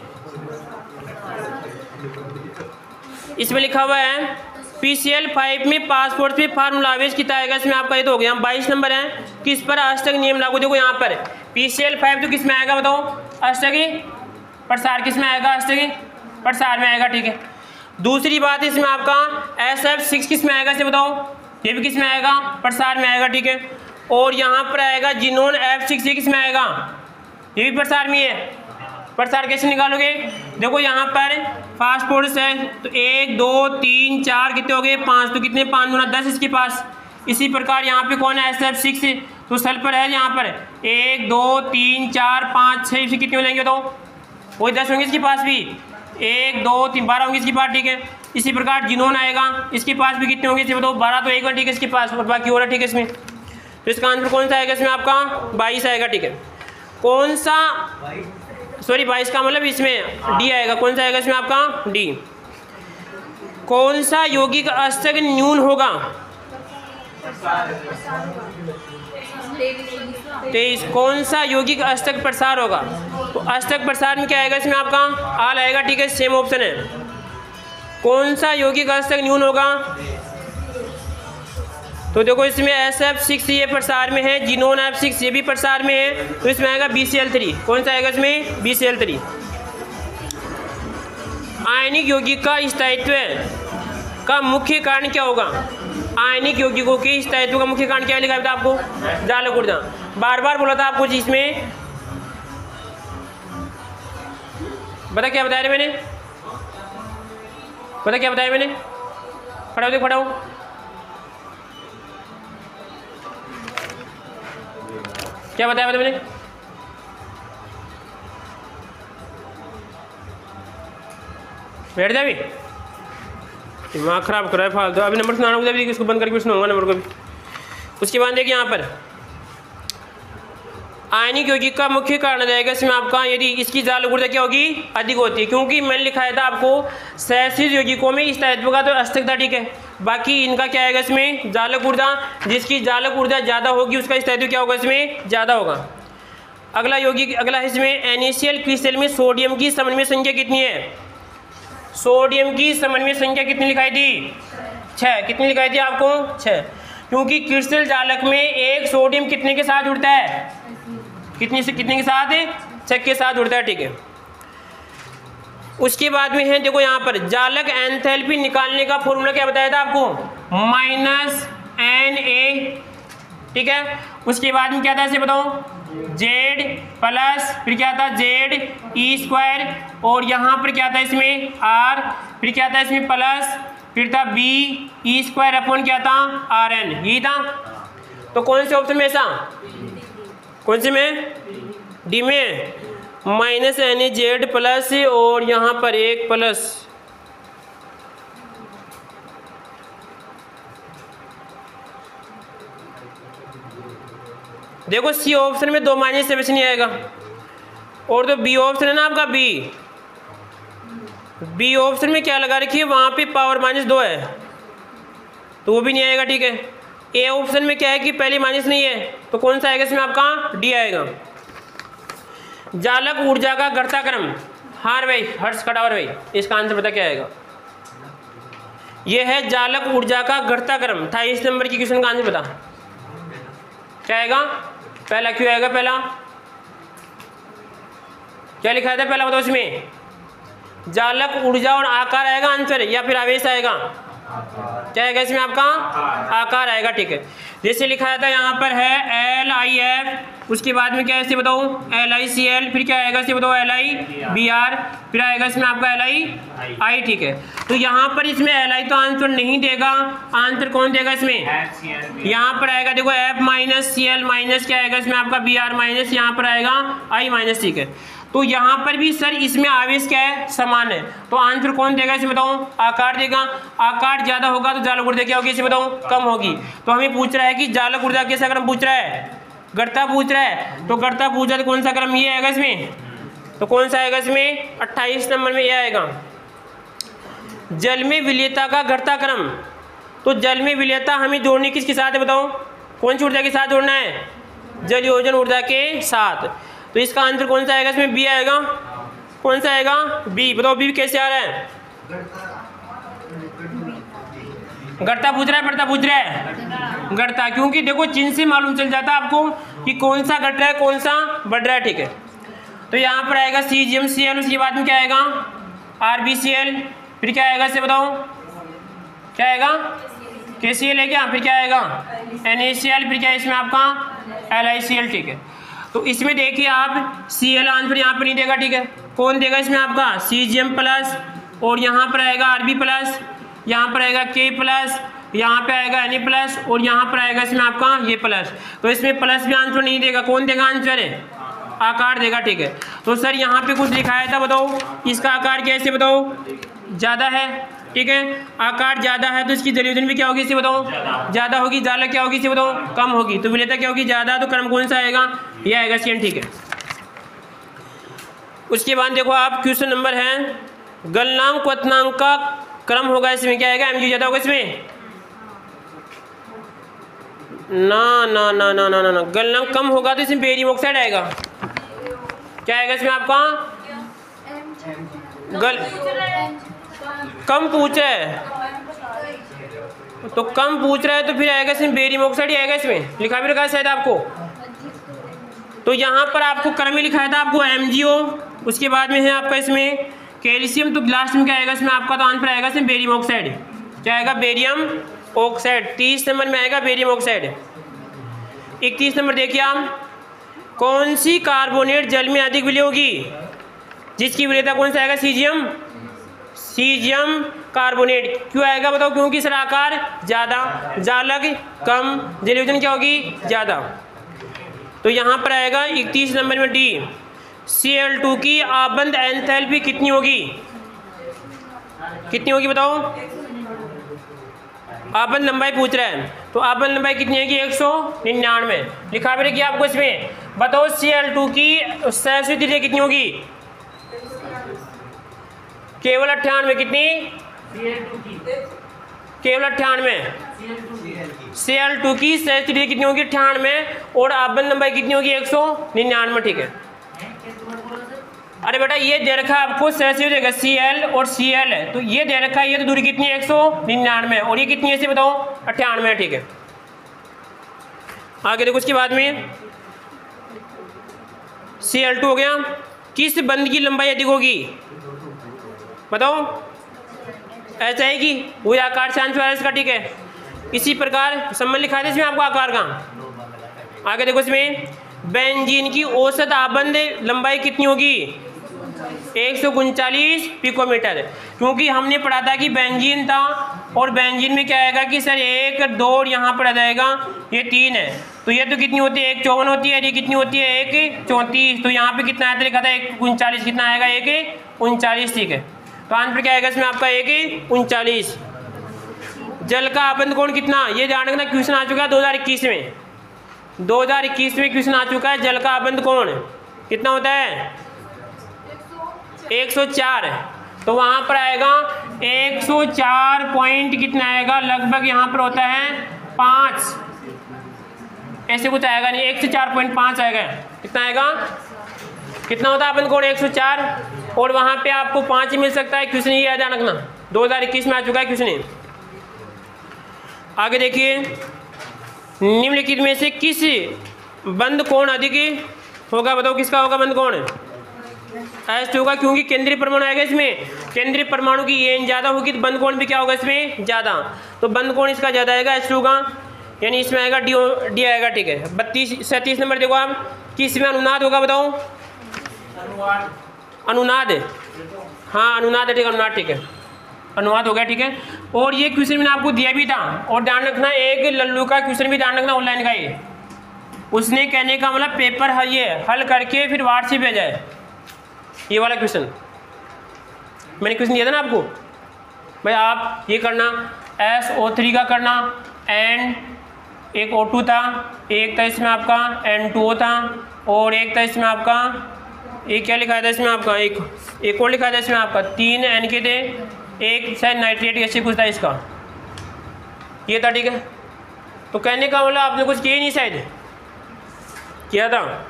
इसमें लिखा हुआ है PCL 5 में पासपोर्ट पे फार्मूला आवेश कितना आएगा? इसमें आपका ये तो हो गया 22 नंबर है। किस पर अष्टक नियम लागू? देखो यहाँ पर PCL 5 तो किस में आएगा बताओ? अष्टकी प्रसार किस में आएगा? अष्टकी प्रसार में आएगा, ठीक है। दूसरी बात इसमें आपका SF6 किस में आएगा? इसे बताओ, ये भी किस में आएगा? प्रसार में आएगा, ठीक है। और यहाँ पर आएगा जिनोन F6, ये किस में आएगा? ये भी प्रसार में है। प्रसार कैसे निकालोगे? देखो यहाँ पर फास्फोरस है तो 1 2 3 4 कितने हो गए? 5, तो कितने 5 गुना 10 इसके पास। इसी प्रकार यहाँ पे कौन है? SF6, तो सल्फर है यहाँ पर 1 2 3 4 5 6, इसे कितने हो जाएंगे बताओ? वही 10 होंगे इसके पास भी, 1 2 3 12 होंगे इसके पास, ठीक है। इसी प्रकार जिनोन आएगा, इसके पास भी कितने होंगे इसे बताओ? 12, तो 1 ठीक है इसके पास, और बाकी हो रहा, ठीक है। इसमें तो इसका आंसर कौन सा आएगा? इसमें आपका 22 आएगा, ठीक है। कौन सा, सॉरी 22 का मतलब इसमें डी आएगा। कौन सा आएगा इसमें आपका? डी। कौन सा यौगिक अष्टक न्यून होगा? 23। कौन सा यौगिक अष्टक प्रसार होगा? तो अष्टक प्रसार में क्या आएगा इसमें आपका? आल आएगा, ठीक है, सेम ऑप्शन है। कौन सा यौगिक अष्टक न्यून होगा? तो देखो इसमें SF6 ये प्रसार में है, जिनोन F6 ये भी प्रसार में है, तो इसमें आएगा BCl3। कौन सा आएगा इसमें? BCl3। आयनिक यौगिक का स्थायित्व का मुख्य कारण क्या होगा? आयनिक यौगिकों के स्थायित्व का मुख्य कारण क्या लिखा था आपको? जालक ऊर्जा। बार बार बोला था आपको इसमें, बता क्या बताया मैंने? बता क्या बताया मैंने? पढ़ाओ, देख पढ़ाओ। क्या बताया मैंने? बैठ जा भी, दिमाग खराब कर रहा है फालतू। अभी नंबर सुनाना मुझे, इसको बंद करके सुनाऊंगा नंबर को भी। उसके बाद देखिए यहाँ पर आयनिक यौगिक का मुख्य कारण जाएगा इसमें आपका, यदि इसकी जालक ऊर्जा क्या होगी? अधिक होती है, क्योंकि मैंने लिखाया था आपको सहस्रित यौगिकों में स्थायित्व का तो अष्टक था, ठीक है। बाकी इनका क्या आएगा इसमें? जालक ऊर्जा। जिसकी जालक ऊर्जा ज़्यादा होगी उसका स्थायित्व क्या होगा? इसमें ज़्यादा होगा। अगला यौगिक, अगला इसमें NaCl क्रिस्टल में सोडियम की समन्वय संख्या कितनी है? सोडियम की समन्वय संख्या कितनी लिखाई थी? 6। कितनी लिखाई थी आपको? 6। क्योंकि क्रिस्टल जालक में एक सोडियम कितने के साथ जुड़ता है? कितने के साथ? 6 के साथ जुड़ता है, ठीक है। उसके बाद में है देखो यहाँ पर जालक एंथैल्पी निकालने का फॉर्मूला क्या बताया था आपको? -Na, ठीक है। उसके बाद में क्या था इसे बताओ? Z प्लस फिर क्या था? ZE², और यहाँ पर क्या था इसमें? R, फिर क्या था इसमें? प्लस, फिर था BE² अपॉन क्या था? RN, यही था। तो कौन से ऑप्शन में ऐसा? कौन से में? डी में -NaZ प्लस, और यहाँ पर 1 प्लस। देखो सी ऑप्शन में 2 माइनस से वैसे नहीं आएगा, और तो बी ऑप्शन है ना आपका, बी ऑप्शन में क्या लगा रखी है? वहाँ पे पावर -2 है, तो वो भी नहीं आएगा, ठीक है। ए ऑप्शन में क्या है कि पहले माइनस नहीं है, तो कौन सा आएगा इसमें आपका? डी आएगा। जालक ऊर्जा का घटता क्रम, हाँ भाई हर्ष खटावर भाई, इसका आंसर पता क्या आएगा? ये है जालक ऊर्जा का घटता क्रम। 28 नंबर की क्वेश्चन का आंसर बता क्या आएगा? पहला क्यों आएगा? पहला क्या लिखा था? पहला बताओ इसमें जालक ऊर्जा और आकार आएगा आंसर, या फिर आवेश आएगा? क्या आएगा इसमें आपका? आकार आएगा, ठीक है। जैसे लिखाया था यहाँ पर है LiF, उसके बाद में क्या है इसे बताओ? LiCl, फिर क्या आएगा इसे बताओ? LiBr, फिर आएगा इसमें आपका LiI, ठीक है। तो यहाँ पर इसमें Li तो आंसर नहीं देगा, आंसर कौन देगा इसमें? यहाँ पर आएगा देखो F-Cl- क्या आएगा इसमें आपका? Br-, यहाँ पर आएगा I-, ठीक है। तो यहाँ पर भी सर इसमें आवेश क्या है, समान है। तो आंसर कौन देगा इसे बताऊँ, आकार देगा। आकार ज़्यादा होगा तो जालक ऊर्जा क्या होगी इसे बताऊँ, कम होगी। तो हमें पूछ रहा है कि जालक ऊर्जा कैसा क्रम पूछ रहा है, गढ़ता पूछ रहा है। तो गढ़ता पूछ रहा है तो कौन सा क्रम ये आएगा इसमें, तो कौन सा आएगा इसमें 28 नंबर में ये आएगा। जल में विलेयता का घटता क्रम, तो जल में विलेयता हमें जोड़नी किसके साथ है बताओ, कौन सी ऊर्जा के साथ जोड़ना है, जलयोजन ऊर्जा के साथ। तो इसका आंसर कौन सा आएगा इसमें, बी आएगा। कौन सा आएगा, बी। बताओ बी कैसे आ रहा है, घटता पूछ रहा है बढ़ता पूछ रहा है, घटता। क्योंकि देखो चिन्ह से मालूम चल जाता है आपको कि कौन सा घट रहा है कौन सा बढ़ रहा है, ठीक है। तो यहाँ पर आएगा CgMCl, उसके बाद में क्या आएगा RbCl, फिर क्या आएगा इसे बताओ, क्या आएगा KCl है क्या, फिर क्या आएगा NaCl, फिर क्या है इसमें आपका LiCl, ठीक है। तो इसमें देखिए आप Cl आंसर यहाँ पर नहीं देगा, ठीक है। कौन देगा इसमें आपका Cgm प्लस, और यहाँ पर आएगा Rb प्लस, यहाँ पर आएगा K प्लस, यहाँ पे आएगा Na प्लस, और यहाँ पर आएगा इसमें आपका ये प्लस। तो इसमें प्लस भी आंसर नहीं देगा, कौन देगा आंसर है, आकार देगा, ठीक है। तो सर यहाँ पे कुछ दिखाया था, बताओ इसका आकार कैसे बताओ, ज़्यादा है, ठीक है। आकार ज़्यादा है तो इसकी जलयोजन भी क्या होगी इसे बताओ, ज़्यादा होगी। जालक क्या होगी इसे बताओ, कम होगी। तो विलेयता क्या होगी, ज़्यादा। तो क्रम कौन सा आएगा, ये आएगा सेम, ठीक है। उसके बाद देखो आप क्वेश्चन नंबर है गलनांक क्वथनांक का क्रम होगा, इसमें क्या आएगा, Mg ज़्यादा होगा इसमें, ना ना ना ना ना ना, गलनांक कम होगा तो इसमें बेरियम ऑक्साइड आएगा। क्या आएगा इसमें आपका, गल कम पूछ रहा है, तो कम पूछ रहा है तो फिर आएगा इसमें बेरियम ऑक्साइड ही आएगा। इसमें लिखा भी रखा है शायद आपको, तो यहाँ पर आपको क्रम में लिखाया था आपको MgO, उसके बाद में है आपका इसमें कैल्शियम, तो लास्ट में क्या आएगा इसमें आपका, तो आंसर आएगा इसमें बेरियम ऑक्साइड। क्या आएगा, बेरियम ऑक्साइड। 30 नंबर में आएगा बेरियम ऑक्साइड। 31 नंबर देखिए आप, कौन सी कार्बोनेट जल में अधिक विलय होगी, जिसकी विलेयता कौन सा आएगा, सीजियम कार्बोनेट। क्यों आएगा बताओ, क्योंकि सर आकार ज़्यादा, जालक कम, जलयोजन क्या होगी ज़्यादा। तो यहाँ पर आएगा 31 नंबर में डी। Cl2 की आबंद एंथैल्पी कितनी होगी, कितनी होगी बताओ, आबंद लंबाई पूछ रहा है। तो आबंद लंबाई कितनी है कि 199 लिखा भी रखिए आपको इसमें। बताओ Cl2 की सैद्धांतिक त्रिज्या कितनी होगी, केवल 98। कितनी, केवल 98। Cl2 की सैद्धांतिक त्रिज्या कितनी होगी 98, और आबंद लंबाई कितनी होगी 199, ठीक है। अरे बेटा ये दे रखा है आपको सैद्धांतिक Cl और Cl है, तो ये दे रखा है, ये तो दूरी कितनी है 199, और ये कितनी है इसे बताओ 98, ठीक है। आगे देखो उसके बाद में Cl2 हो गया। किस बंध की लंबाई अधिक होगी बताओ, ऐसा है कि वो आकार से आंसर है इसका, ठीक है। इसी प्रकार संबंध लिखा था इसमें आपको आकार का। आगे देखो इसमें बेंजीन की औसत आबंद लंबाई कितनी होगी 139 पिकोमीटर, क्योंकि हमने पढ़ा था कि बेंजीन था, और बेंजीन में क्या आएगा कि सर 1 2 और यहाँ पर आ जाएगा ये 3 है, तो ये तो कितनी होती है 154 होती है, ये कितनी होती है 134। तो यहाँ पे कितना आया था लिखा था 139, कितना आएगा 139, ठीक है। तो आंसर क्या आएगा इसमें आपका 139। जल का आबंद कोण कितना, ये जानना ना, क्वेश्चन आ चुका है 2021 में, 2021 में क्वेश्चन आ चुका है। जल का आबंद कोण कितना होता है 104, तो वहाँ पर आएगा 104 पॉइंट कितना आएगा, लगभग यहाँ पर होता है 5, ऐसे कुछ आएगा नहीं, 104.5 आएगा। कितना आएगा, कितना होता है आबंद कोण 104, और वहाँ पे आपको 5 ही मिल सकता है। क्वेश्चन ये याद रखना, 2021 में आ चुका है क्वेश्चन। आगे देखिए, निम्नलिखित में से किस बंद कोण अधिक होगा, बताओ किसका होगा बंद कोण, H2 होगा, क्योंकि केंद्रीय परमाणु आएगा इसमें, केंद्रीय परमाणु की एन ज़्यादा होगी तो बंद कोण भी क्या होगा इसमें ज़्यादा, तो बंद कोण इसका ज़्यादा आएगा H2 का, यानी इसमें आएगा डी आएगा, ठीक है। 37 नंबर देखो आप, कि इसमें अनुनाद होगा बताओ, अनुनाद, हाँ अनुनाद है, ठीक है, अनुनाद, ठीक है, अनुवाद हो गया, ठीक है। और ये क्वेश्चन मैंने आपको दिया भी था, और ध्यान रखना एक लल्लू का क्वेश्चन भी ध्यान रखना ऑनलाइन का, ये उसने कहने का मतलब पेपर ये हल करके फिर व्हाट्सएप भेजा है, ये वाला क्वेश्चन मैंने क्वेश्चन दिया था ना आपको भाई, आप ये करना SO3 का करना, एंड एक O2 था, एक था इसमें आपका N2O था, और एक था इसमें आपका एक क्या लिखा था इसमें आपका एक और लिखा था इसमें आपका 3 N के थे, एक शायद नाइट्रेट ऐसे कुछ था इसका, ये था ठीक है। तो कहने का मतलब आपने कुछ किया नहीं, शायद किया था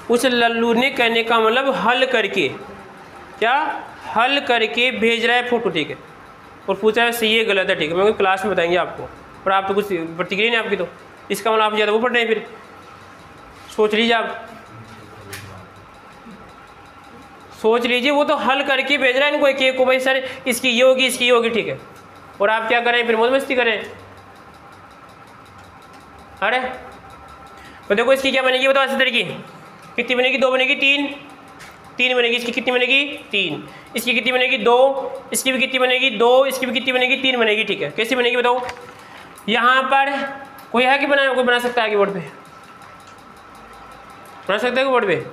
उस लल्लू ने, कहने का मतलब हल करके, क्या हल करके भेज रहा है फोटो ठीक है, और पूछा है सही है गलत है ठीक है, मैं क्लास में बताएंगे आपको, और आप तो कुछ प्रतिक्रिया नहीं आपकी, तो इसका मतलब आप ज़्यादा वो पढ़ रहे हैं, फिर सोच लीजिए, आप सोच लीजिए, वो तो हल करके भेज रहा है इनको एक को, भाई सर इसकी ये होगी इसकी ये होगी ठीक है, और आप क्या करें फिर मौज मस्ती करें। अरे तो देखो इसकी क्या बनेगी बताओ, इसी तरह की कितनी बनेगी, 2 बनेगी, 3 बनेगी, इसकी कितनी बनेगी 3, इसकी कितनी बनेगी 2, इसकी भी कितनी बनेगी 2, इसकी भी कितनी बनेगी 3 बनेगी ठीक है। कैसी बनेगी बताओ, यहाँ पर कोई है कि बनाया, कोई बना सकता है कीबोर्ड पे, बना सकता है कीबोर्ड पे।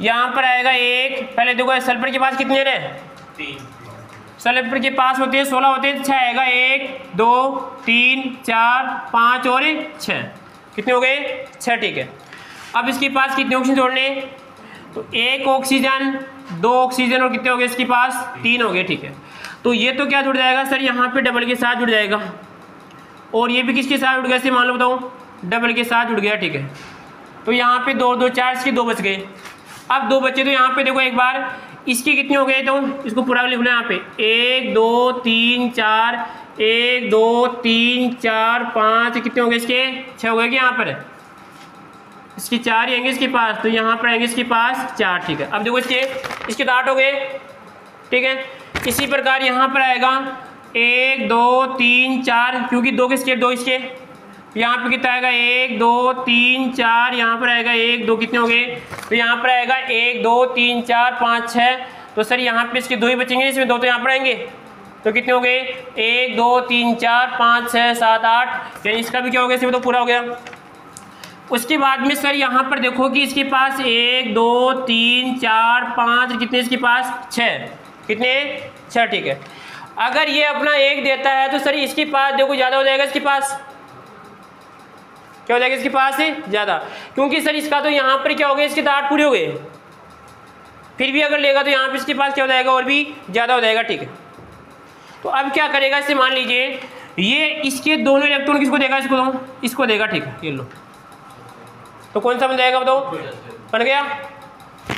यहाँ पर आएगा 1, पहले देखो सल्फर के पास कितने रहे 3, सल्फर के पास होते हैं 16 होते हैं, 6 आएगा 1 2 3 4 5 और 6, कितने हो गए 6 ठीक है। अब इसके पास कितने ऑक्सीजन जोड़ने, तो 1 ऑक्सीजन 2 ऑक्सीजन और कितने हो गए इसके पास 3 हो गए ठीक है। तो ये तो क्या जुड़ जाएगा सर, यहाँ पे डबल के साथ जुड़ जाएगा, और ये भी किसके साथ जुड़ गया इसे मान लो बताओ, डबल के साथ जुड़ गया ठीक है। तो यहाँ पे 2 2 4 इसके 2 बच गए। अब 2 बचे तो यहाँ पे देखो एक बार इसके कितने हो गए, तो इसको पूरा लिख लो यहाँ पे 1 2 3 4 1 2 3 4 5 कितने हो गए इसके 6 हो गए कि यहाँ पर इसके 4 ही आएंगे इसके पास, तो यहाँ पर आएंगे इसके पास 4 ठीक है। अब देखो इसके तो 8 हो गए ठीक है। इसी प्रकार यहाँ पर आएगा 1 2 3 4, क्योंकि 2 किसके 2 इसके, यहाँ पे कितना आएगा 1 2 3 4, यहाँ पर आएगा 1 2 कितने हो गए, तो यहाँ पर आएगा 1 2 3 4 5 6, तो सर यहाँ पे इसके 2 ही बचेंगे, इसमें 2 तो यहाँ पर आएंगे, तो कितने हो गए 1 2 3 4 5 6 7 8, यानी इसका भी क्या हो गया, इसमें तो पूरा हो गया। उसके बाद में सर यहाँ पर देखो कि इसके पास 1 2 3 4 5 कितने इसके पास 6, कितने 6 ठीक है। अगर ये अपना 1 देता है तो सर इसके पास देखो ज़्यादा हो जाएगा, इसके पास क्या हो जाएगा इसके पास से ज़्यादा, क्योंकि सर इसका तो यहाँ पर क्या हो गया, इसके तो 8 पूरे हो गए, फिर भी अगर लेगा तो यहाँ पे इसके पास क्या हो जाएगा और भी ज़्यादा हो जाएगा ठीक है। तो अब क्या करेगा, इसे मान लीजिए ये इसके दोनों इलेक्ट्रॉन किसको देगा, इसको देगा ठीक है, ये लो, तो कौन सा बन जाएगा बताओ, बन गया,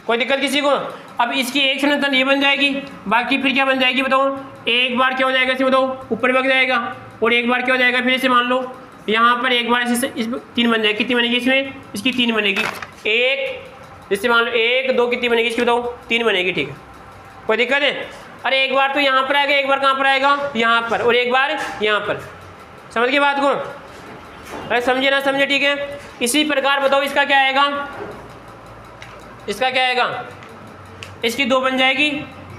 कोई दिक्कत किसी को। अब इसकी एक संरचना ये बन जाएगी, बाकी फिर क्या बन जाएगी बताओ, एक बार क्या हो जाएगा इसे बताओ ऊपर बढ़ जाएगा, और एक बार क्या हो जाएगा फिर इसे मान लो यहाँ पर एक बार इस 3 बन जाएगी, कितनी बनेगी इसमें, इसकी 3 बनेगी, एक इससे मान लो 1 2 कितनी बनेगी इसकी बताओ 3 बनेगी ठीक है, कोई दिक्कत है। अरे एक बार तो यहाँ पर आएगा, एक बार कहाँ पर आएगा यहाँ पर, और एक बार यहाँ पर, समझ गए बात को, अरे समझे ना समझे ठीक है। इसी प्रकार बताओ इसका क्या आएगा, इसका क्या आएगा, इसकी 2 बन जाएगी,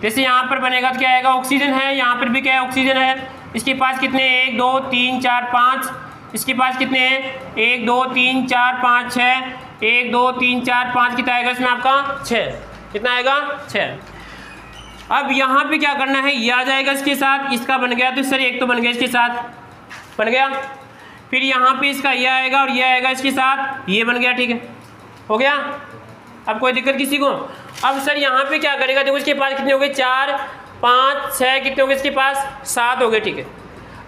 जैसे यहाँ पर बनेगा तो क्या आएगा ऑक्सीजन है, यहाँ पर भी क्या है ऑक्सीजन है, इसके पास कितने 1 2 3 4 5, इसके पास कितने हैं 1 2 3 4 5 6, 1 2 3 4 5 कितना आएगा इसमें आपका 6, कितना आएगा 6। अब यहाँ पे क्या करना है, ये आ जाएगा इसके साथ, इसका बन गया तो सर एक तो बन गया इसके साथ बन गया, फिर यहाँ पे इसका ये आएगा और ये आएगा इसके साथ, ये बन गया ठीक है, हो गया। अब कोई दिक्कत किसी को। अब सर यहाँ पे क्या करेगा, देखो इसके पास कितने हो गए 4 5 6, कितने हो गए इसके पास 7 हो गए ठीक है।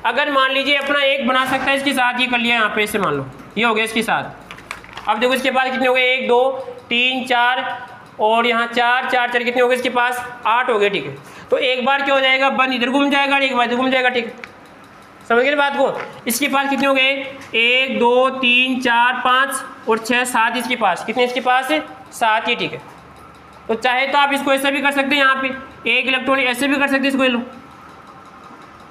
अगर मान लीजिए अपना एक बना सकता है इसके साथ, ये कर लिया यहाँ पे इसे मान लो ये हो गया इसके साथ। अब देखो इसके पास कितने हो गए 1 2 3 4 और यहाँ 4 4 4 कितने हो गए इसके पास 8 हो गए ठीक है। तो एक बार क्या हो जाएगा, बंद इधर घूम जाएगा और एक बार इधर घूम जाएगा ठीक है, समझ गए बात को। इसके पास कितने हो गए 1 2 3 4 5 और 6 7, इसके पास कितने इसके पास है 7 ही ठीक है। तो चाहे तो आप इसको ऐसा भी कर सकते हैं, यहाँ पे एक इलेक्ट्रॉन ऐसे भी कर सकते हैं, इसको लो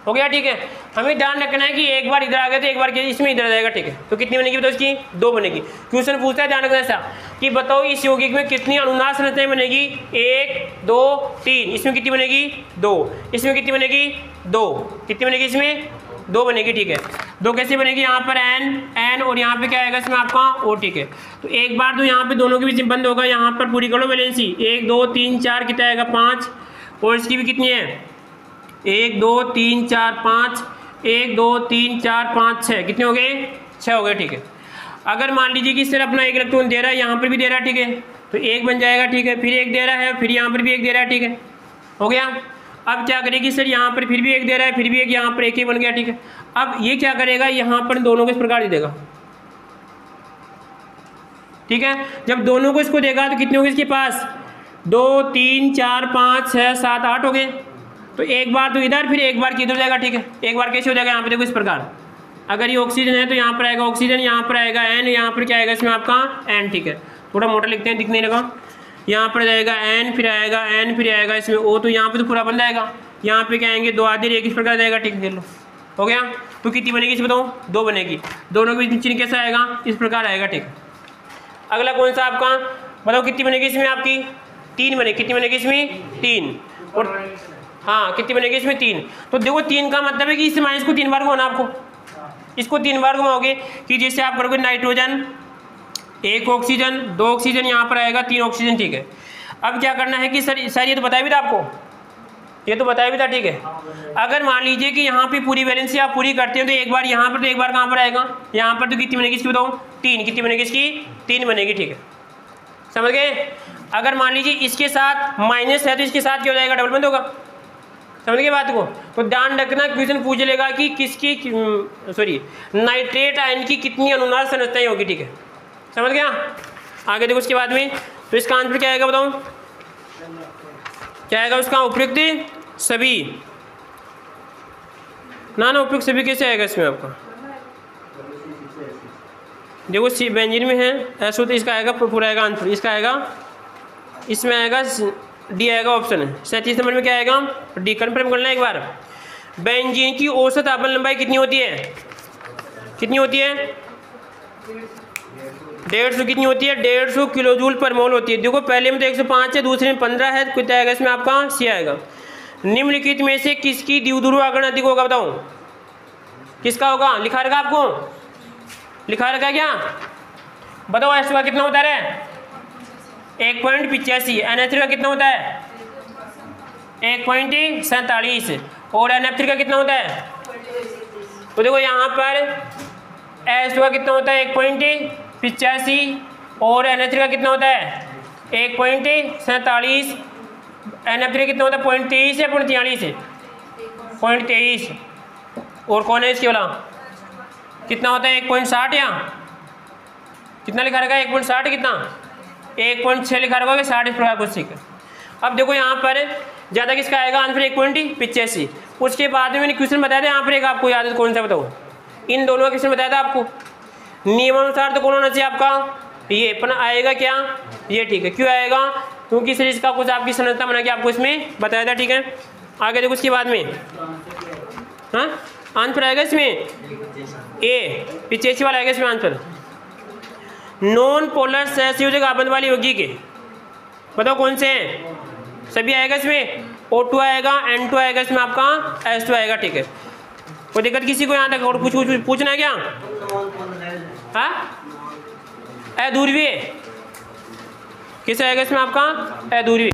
हो गया ठीक है। हमें ध्यान रखना है कि एक बार इधर आ गया तो एक बार इसमें इधर आ जाएगा ठीक है। तो कितनी बनेगी बताओ, इसकी 2 बनेगी। क्वेश्चन पूछता है ध्यान रखना ऐसा कि बताओ इस यौगिक में कितनी अनुनाद संरचनाएं बनेगी, 1 2 3, इसमें कितनी बनेगी 2, इसमें कितनी बनेगी 2, कितनी बनेगी इसमें 2 बनेगी ठीक है। दो कैसे बनेगी, यहाँ पर एन और यहाँ पे क्या आएगा इसमें आपका ओ, ठीक है। तो एक बार तो यहाँ पे दोनों के बीच बंद होगा, यहाँ पर पूरी कर लो वैलेंसी, 1 2 3 4 कितना आएगा 5, और इसकी भी कितनी है 1 2 3 4 5, 1 2 3 4 5 6, कितने हो गए 6 हो गए, ठीक है। अगर मान लीजिए कि सर अपना एक इलेक्ट्रॉन दे रहा है, यहाँ पर भी दे रहा है, ठीक है, तो एक बन जाएगा, ठीक है, फिर एक दे रहा है, फिर यहाँ पर भी एक दे रहा है, ठीक है, हो गया। अब क्या करेगी सर, यहाँ पर फिर भी एक दे रहा है, फिर भी एक, यहाँ पर एक ही बन गया, ठीक है। अब ये क्या करेगा, यहाँ पर दोनों को इस प्रकार दे देगा, ठीक है। जब दोनों को इसको देगा तो कितने होंगे इसके पास 2 3 4 5 6 7 8 हो गए। तो एक बार तो इधर, फिर एक बार किधर जाएगा, ठीक है। एक बार कैसे हो जाएगा, यहाँ पे देखो इस प्रकार, अगर ये ऑक्सीजन है तो यहाँ पर आएगा ऑक्सीजन, यहाँ पर आएगा एन, यहाँ पर क्या आएगा इसमें आपका एन, ठीक है। थोड़ा मोटा लिखते हैं, दिखने लगा, यहाँ पर जाएगा एन, फिर आएगा एन, फिर आएगा इसमें ओ, तो यहाँ पे तो पूरा बन जाएगा। यहाँ पे क्या आएंगे 2 आधे, एक इस प्रकार जाएगा, ठीक है, लो हो गया। तो कितनी बनेगी इसे बताओ, 2 बनेगी। दोनों के बीच चिन्ह कैसा आएगा, इस प्रकार आएगा, ठीक है। अगला कौन सा आपका बताओ, कितनी बनेगी इसमें आपकी 3 बनेगी, कितनी बनेगी इसमें 3, और हाँ कितनी बनेगी इसमें 3। तो देखो 3 का मतलब है कि इस माइनस को 3 बार घुमाना आपको, इसको 3 बार घुमाओगे कि जैसे आप करोगे नाइट्रोजन 1 ऑक्सीजन 2 ऑक्सीजन, यहाँ पर आएगा 3 ऑक्सीजन, ठीक है। अब क्या करना है कि सर ये तो बताया भी था आपको, ये तो बताया भी था, ठीक है। अगर मान लीजिए कि यहाँ पे पूरी वैलेंसी आप पूरी करते हैं तो एक बार यहाँ पर, तो एक बार कहाँ पर आएगा, यहाँ पर, तो कितनी बनेगी इसकी बताओ 3, कितनी बनेगी इसकी 3 बनेगी, ठीक है, समझ गए। अगर मान लीजिए इसके साथ माइनस है तो इसके साथ क्या हो जाएगा, डबल बंद होगा, समझ गए बात को। तो ध्यान रखना, क्वेश्चन पूछ लेगा कि किसकी नाइट्रेट आयन की कितनी अनुनाद संरचनाएं होगी, ठीक है, समझ गया। आगे देखो उसके बाद में, तो इसका आंसर क्या आएगा बताओ, क्या आएगा उसका उपयुक्त सभी, ना उपयुक्त सभी कैसे आएगा इसमें आपका, देखो सी बेंजीन में है ऐसा, तो इसका आएगा पूरा आएगा आंसर, इसका आएगा इसमें आएगा डी आएगा ऑप्शन है। 37 नंबर में क्या आएगा डी। कन्फर्म करना एक बार, बेंजीन की औसत आपन लंबाई कितनी होती है, कितनी होती है 150, कितनी होती है 150 किलो जूल पर मोल होती है। देखो पहले में तो 105 है, दूसरे में 15 है, कितना आएगा इसमें आपका सी आएगा। निम्नलिखित में से किसकी द्विध्रुव आघूर्ण अधिक होगा बताओ, किसका होगा, लिखा रखा आपको, लिखा रखा है क्या बताओ। एस का कितना होता है 1.85, NH3 का कितना होता है 1.47, और NF3 का कितना होता है, तो देखो यहाँ पर H2 का कितना होता है 1.85, और NH3 का कितना होता है 1.47, NF3 कितना होता है 0.23 है 0.43 है 0.23, और कौन है इसके वाला कितना होता है 1.60, या कितना लिखा रहेगा 1.60, कितना 1.6 लिखा रहेगा, 60 इस प्रकार कुछ, ठीक है। अब देखो यहाँ पर ज़्यादा किसका आएगा आंसर 1.85। उसके बाद में मैंने क्वेश्चन बताया था यहाँ पर एक, आपको याद है कौन सा बताओ, इन दोनों का क्वेश्चन बताया था आपको, नियमानुसार तो कौन होना चाहिए आपका ये, अपना आएगा क्या ये, ठीक है। क्यों आएगा, क्योंकि सर इसका कुछ आपकी संरचना बना के आपको इसमें बताया था, ठीक है। आगे देखो उसके बाद में, हाँ आंसर आएगा इसमें ए 85 वाला आएगा इसमें आंसर। नॉन पोलर सहसंयोजक आबंध वाली यौगिक के बताओ कौन से हैं, सभी आएगा इसमें, O2 आएगा, N2 आएगा इसमें आपका, H2 आएगा, ठीक है। कोई दिक्कत किसी को यहाँ तक, और कुछ पूछना है क्या, हाँ अध्रुवीय किस आएगा इसमें आपका अध्रुवीय।